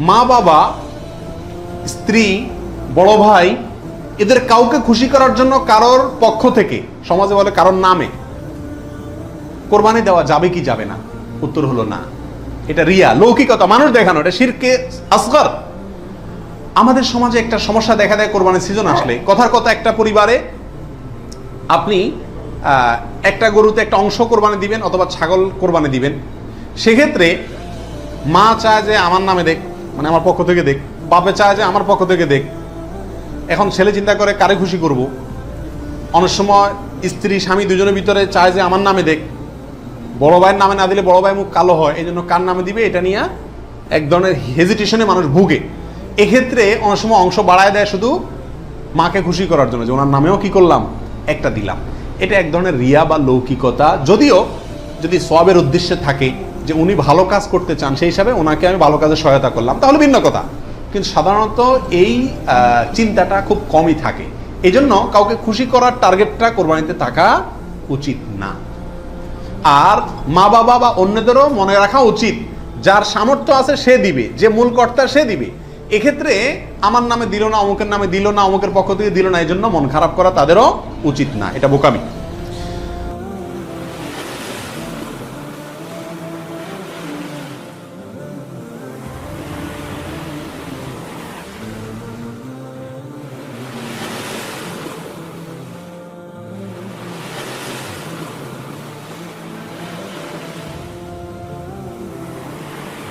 মা বাবা, স্ত্রী, বড় ভাই, এদের কাউকে খুশি করার জন্য কারোর পক্ষ থেকে, সমাজে বলে কারোর নামে, কোরবানি দেওয়া যাবে কি যাবে না? উত্তর হলো না। এটা রিয়া, লৌকিকতা, মানুষ দেখানো, এটা শিরকে আসগর। আমাদের সমাজে একটা সমস্যা দেখা দেয় কোরবানির সিজন আসলে। কথার কথা, একটা পরিবারে আপনি একটা গরুতে একটা অংশ কোরবানি দিবেন অথবা ছাগল কোরবানি দিবেন, সেক্ষেত্রে মা চায় যে আমার নামে দেখ, মানে আমার পক্ষ থেকে দেখ, বাপে চায় যে আমার পক্ষ থেকে দেখ। এখন ছেলে চিন্তা করে কারে খুশি করব। অনেক সময় স্ত্রী স্বামী দুজনের ভিতরে চায় যে আমার নামে দেখ, বড় ভাইয়ের নামে না দিলে বড় ভাই মুখ কালো হয়, এই জন্য কার নামে দিবে এটা নিয়ে এক ধরনের হেজিটেশনে মানুষ ভুগে। এক্ষেত্রে অনেক সময় অংশ বাড়ায় দেয় শুধু মাকে খুশি করার জন্য, যে ওনার নামেও কি করলাম, একটা দিলাম। এটা এক ধরনের রিয়া বা লৌকিকতা। যদিও যদি সওয়াবের উদ্দেশ্যে থাকে যে উনি ভালো কাজ করতে চান, সেই হিসাবে ওনাকে আমি ভালো কাজে সহায়তা করলাম, তাহলে ভিন্ন কথা। কিন্তু সাধারণত এই চিন্তাটা খুব কমই থাকে। এই জন্য কাউকে খুশি করার টার্গেটটা কোরবানিতে থাকা উচিত না। আর মা বাবা বা অন্যদেরও মনে রাখা উচিত, যার সামর্থ্য আছে সে দিবে, যে মূল কর্তা সে দিবে। এক্ষেত্রে আমার নামে দিল না, অমুকের নামে দিল না, অমুকের পক্ষ থেকে দিল না, এই জন্য মন খারাপ করা তাদেরও উচিত না, এটা বোকামি।